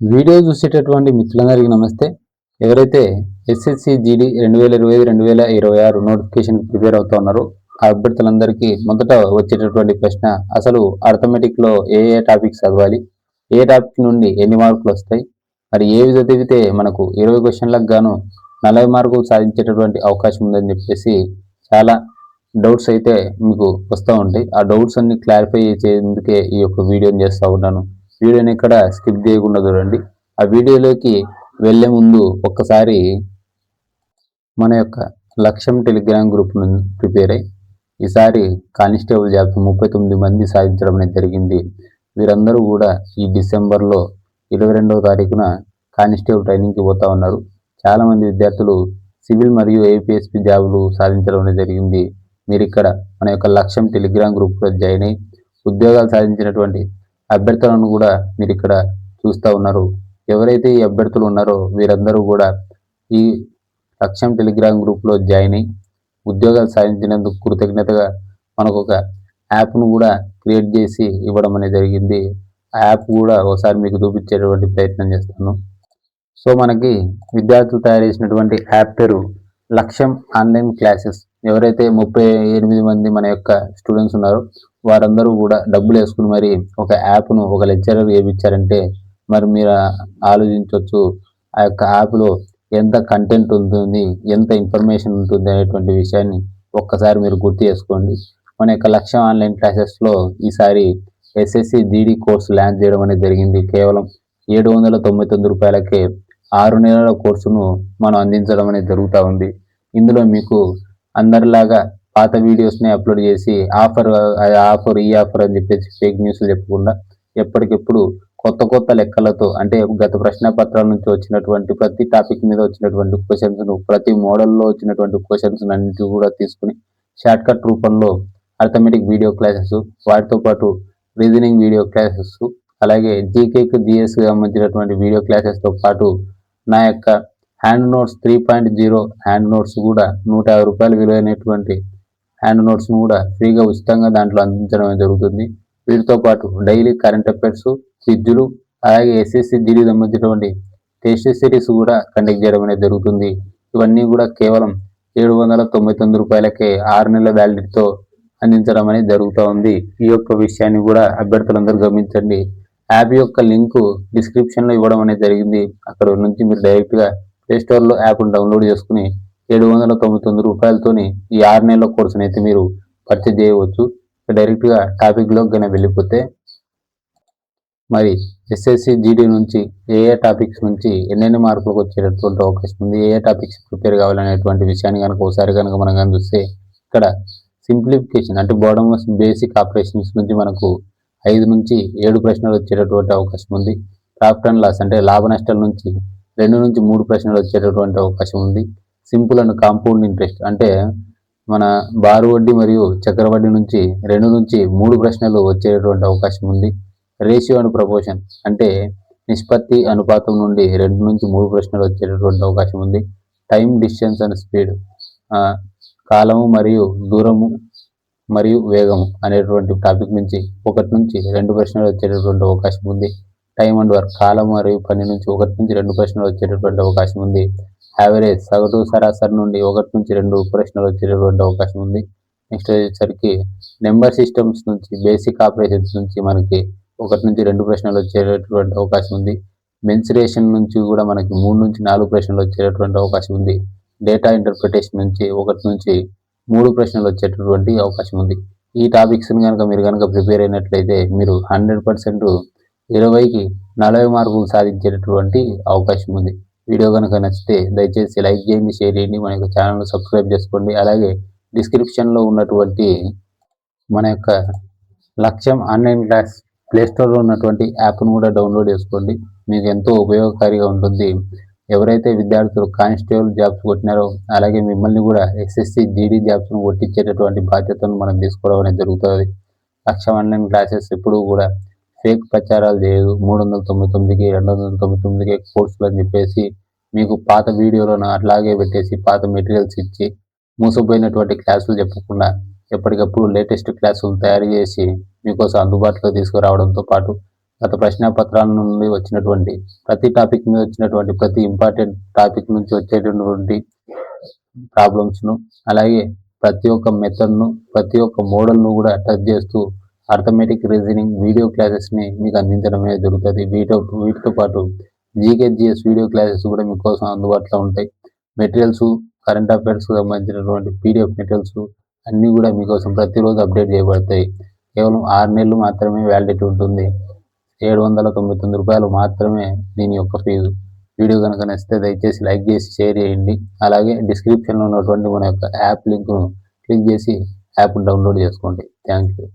Video చూసేటటువంటి మిత్రులందరికీ నమస్తే. ఎవరైతే ఎస్ఎస్సి జీడీ 2025-2026 నోటిఫికేషన్ ప్రిపేర్ అవుతూ ఉన్నారో ఆ అభ్యర్థులందరికీ మొదట వచ్చేటటువంటి ప్రశ్న, అసలు అర్థమెటిక్లో ఏ ఏ టాపిక్స్ చదవాలి, ఏ టాపిక్ నుండి ఎన్ని మార్కులు వస్తాయి, మరి ఏవి చదివితే మనకు 20 క్వశ్చన్లకు గాను 40 మార్కులు సాధించేటటువంటి అవకాశం ఉందని చెప్పేసి చాలా డౌట్స్ అయితే మీకు వస్తూ ఉంటాయి. ఆ డౌట్స్ అన్ని క్లారిఫై చేసేందుకే ఈ యొక్క వీడియోని చేస్తూ ఉన్నాను. వీడియోని ఇక్కడ స్కిప్ చేయకుండా చూడండి. ఆ వీడియోలోకి వెళ్ళే ముందు ఒక్కసారి మన యొక్క లక్ష్యం టెలిగ్రామ్ గ్రూప్ నుంచి ప్రిపేర్ అయ్యి ఈసారి కానిస్టేబుల్ జాబ్స్ 39 మంది సాధించడం అనేది జరిగింది. వీరందరూ కూడా ఈ డిసెంబర్లో 22వ తారీఖున కానిస్టేబుల్ ట్రైనింగ్కి పోతా ఉన్నారు. చాలామంది విద్యార్థులు సివిల్ మరియు ఏపీఎస్పీ జాబులు సాధించడం అనేది జరిగింది. మీరు ఇక్కడ మన యొక్క లక్ష్యం టెలిగ్రామ్ గ్రూప్లో జాయిన్ అయ్యి ఉద్యోగాలు సాధించినటువంటి అభ్యర్థులను కూడా మీరు ఇక్కడ చూస్తూ ఉన్నారు. ఎవరైతే ఈ అభ్యర్థులు ఉన్నారో వీరందరూ కూడా ఈ లక్ష్యం టెలిగ్రామ్ గ్రూప్లో జాయిన్ అయ్యి ఉద్యోగాలు సాధించినందుకు కృతజ్ఞతగా మనకు ఒక యాప్ను కూడా క్రియేట్ చేసి ఇవ్వడం అనేది జరిగింది. ఆ యాప్ కూడా ఒకసారి మీకు చూపించేటువంటి ప్రయత్నం చేస్తాను. సో మనకి విద్యార్థులు తయారు చేసినటువంటి యాప్ పేరు లక్ష్యం ఆన్లైన్ క్లాసెస్. ఎవరైతే 38 మంది మన యొక్క స్టూడెంట్స్ ఉన్నారో వారందరూ కూడా డబ్బులు వేసుకుని మరి ఒక యాప్ను ఒక లెక్చరర్ వేయించారంటే మరి మీరు ఆలోచించవచ్చు ఆ యొక్క యాప్లో ఎంత కంటెంట్ ఉంటుంది, ఎంత ఇన్ఫర్మేషన్ ఉంటుంది అనేటువంటి విషయాన్ని ఒక్కసారి మీరు గుర్తు చేసుకోండి. మన యొక్క లక్ష్యం ఆన్లైన్ క్లాసెస్లో ఈసారి ఎస్ఎస్సి జీడీ కోర్సు లాంచ్ చేయడం అనేది జరిగింది. కేవలం 799 రూపాయలకే 6 నెలల కోర్సును మనం అందించడం అనేది జరుగుతూ ఉంది. ఇందులో మీకు అందరిలాగా పాత వీడియోస్ని అప్లోడ్ చేసి ఆఫర్ ఈ ఆఫర్ అని చెప్పేసి ఫేక్ న్యూస్లు చెప్పకుండా ఎప్పటికెప్పుడు కొత్త లెక్కలతో, అంటే గత ప్రశ్న పత్రాల నుంచి వచ్చినటువంటి ప్రతి టాపిక్ మీద వచ్చినటువంటి క్వశ్చన్స్ను, ప్రతి మోడల్లో వచ్చినటువంటి క్వశ్చన్స్ అన్నింటి కూడా తీసుకుని షార్ట్కట్ రూపంలో అర్థమెటిక్ వీడియో క్లాసెస్, వాటితో పాటు రీజనింగ్ వీడియో క్లాసెస్, అలాగే జీకేకి జిఎస్కి సంబంధించినటువంటి వీడియో క్లాసెస్తో పాటు నా యొక్క హ్యాండ్ నోట్స్ 3.0 హ్యాండ్ నోట్స్ కూడా 150 రూపాయలు విలువైనటువంటి హ్యాండ్ నోట్స్ను కూడా ఫ్రీగా ఉచితంగా దాంట్లో అందించడం జరుగుతుంది. వీటితో పాటు డైలీ కరెంట్ అఫైర్స్, క్విజ్లు, అలాగే ఎస్ఎస్సి జీడీ సంబంధించినటువంటి టెస్ట్ సిరీస్ కూడా కండక్ట్ చేయడం అనేది జరుగుతుంది. ఇవన్నీ కూడా కేవలం 799 రూపాయలకే 6 నెలల వ్యాలిడిటీతో అందించడం అనేది జరుగుతూ ఉంది. ఈ యొక్క విషయాన్ని కూడా అభ్యర్థులందరూ గమనించండి. యాప్ యొక్క లింకు డిస్క్రిప్షన్లో ఇవ్వడం అనేది జరిగింది. అక్కడ నుంచి మీరు డైరెక్ట్గా ప్లేస్టోర్లో యాప్ను డౌన్లోడ్ చేసుకుని 799 రూపాయలతోని ఈ 6 నెలల కోర్సును అయితే మీరు పర్చేజ్ చేయవచ్చు. డైరెక్ట్గా టాపిక్లోకి కనుక వెళ్ళిపోతే మరి ఎస్ఎస్సి జీడీ నుంచి ఏ ఏ టాపిక్స్ నుంచి ఎన్నెన్ని మార్కులకు వచ్చేటటువంటి అవకాశం ఉంది, ఏ ఏ టాపిక్స్ ప్రిపేర్ కావాలనేటువంటి విషయాన్ని కనుక ఒకసారి కనుక మనం కానీ చూస్తే ఇక్కడ సింప్లిఫికేషన్ అంటే బాటమ్ బేసిక్ ఆపరేషన్స్ నుంచి మనకు 5 నుంచి 7 ప్రశ్నలు వచ్చేటటువంటి అవకాశం ఉంది. ప్రాఫిట్ అండ్ లాస్ అంటే లాభ నష్టాల నుంచి 2 నుంచి 3 ప్రశ్నలు వచ్చేటటువంటి అవకాశం ఉంది. సింపుల్ అండ్ కాంపౌండ్ ఇంట్రెస్ట్ అంటే మన బారు వడ్డీ మరియు చక్రవడ్డీ నుంచి 2 నుంచి 3 ప్రశ్నలు వచ్చేటటువంటి అవకాశం ఉంది. రేషియో అండ్ ప్రపోర్షన్ అంటే నిష్పత్తి అనుపాతం నుండి 2 నుంచి 3 ప్రశ్నలు వచ్చేటటువంటి అవకాశం ఉంది. టైం, డిస్టెన్స్ అండ్ స్పీడ్ కాలము మరియు దూరము మరియు వేగము అనేటువంటి టాపిక్ నుంచి 1 నుంచి 2 ప్రశ్నలు వచ్చేటటువంటి అవకాశం ఉంది. టైం అండ్ వర్క్ కాలం మరియు పని నుంచి 1 నుంచి 2 ప్రశ్నలు వచ్చేటటువంటి అవకాశం ఉంది. యావరేజ్ సగటు సరాసరి నుండి 1 నుంచి 2 ప్రశ్నలు వచ్చేటటువంటి అవకాశం ఉంది. నెక్స్ట్ వచ్చేసరికి నెంబర్ సిస్టమ్స్ నుంచి బేసిక్ ఆపరేషన్స్ నుంచి మనకి 1 నుంచి 2 ప్రశ్నలు వచ్చేటటువంటి అవకాశం ఉంది. మెన్సురేషన్ నుంచి కూడా మనకి 3 నుంచి 4 ప్రశ్నలు వచ్చేటటువంటి అవకాశం ఉంది. డేటా ఇంటర్ప్రిటేషన్ నుంచి 1 నుంచి 3 ప్రశ్నలు వచ్చేటటువంటి అవకాశం ఉంది. ఈ టాపిక్స్ని కనుక మీరు ప్రిపేర్ అయినట్లయితే మీరు 100% 20కి 40 మార్కులు సాధించేటటువంటి అవకాశం ఉంది. వీడియో కనుక నచ్చితే దయచేసి లైక్ చేయండి, షేర్ చేయండి, మన యొక్క ఛానల్ను సబ్స్క్రైబ్ చేసుకోండి. అలాగే డిస్క్రిప్షన్లో ఉన్నటువంటి మన యొక్క లక్ష్యం ఆన్లైన్ క్లాస్ ప్లేస్టోర్లో ఉన్నటువంటి యాప్ను కూడా డౌన్లోడ్ చేసుకోండి. మీకు ఎంతో ఉపయోగకారిగా ఉంటుంది. ఎవరైతే విద్యార్థులు కానిస్టేబుల్ జాబ్స్ కొట్టినారో అలాగే మిమ్మల్ని కూడా ఎస్ఎస్సి జీడీ జాబ్స్ను కొట్టించేటటువంటి బాధ్యతను మనం తీసుకోవడం అనేది జరుగుతుంది. లక్ష్యం ఆన్లైన్ క్లాసెస్ ఎప్పుడూ కూడా ఫేక్ ప్రచారాలు చేయదు. 399కి 299కి కోర్సులు అని చెప్పేసి మీకు పాత వీడియోలను అట్లాగే పెట్టేసి పాత మెటీరియల్స్ ఇచ్చి మూసపోయినటువంటి క్లాసులు చెప్పకుండా ఎప్పటికప్పుడు లేటెస్ట్ క్లాసులు తయారు చేసి మీకోసం అందుబాటులో తీసుకురావడంతో పాటు గత ప్రశ్నాపత్రాల నుండి వచ్చినటువంటి ప్రతి టాపిక్ మీద వచ్చినటువంటి ప్రతి ఇంపార్టెంట్ టాపిక్ నుంచి వచ్చేటటువంటి ప్రాబ్లమ్స్ను అలాగే ప్రతి ఒక్క మెథడ్ను ప్రతి ఒక్క మోడల్ను కూడా టచ్ చేస్తూ అర్థమెటిక్ రీజనింగ్ వీడియో క్లాసెస్ని మీకు అందించడమే జరుగుతుంది. వీటితో పాటు జీకేజిఎస్ వీడియో క్లాసెస్ కూడా మీకోసం అందుబాటులో ఉంటాయి. మెటీరియల్స్ కరెంట్ అఫైర్స్కి సంబంధించినటువంటి పీడిఎఫ్ మెటీరియల్స్ అన్నీ కూడా మీకోసం ప్రతిరోజు అప్డేట్ చేయబడతాయి. కేవలం 6 నెలలు మాత్రమే వ్యాలిడిటీ ఉంటుంది. 799 రూపాయలు మాత్రమే దీని యొక్క ఫీజు. వీడియో కనుక నచ్చితే దయచేసి లైక్ చేసి షేర్ చేయండి. అలాగే డిస్క్రిప్షన్లో ఉన్నటువంటి మన యొక్క యాప్ లింక్ను క్లిక్ చేసి యాప్ డౌన్లోడ్ చేసుకోండి. Thank you.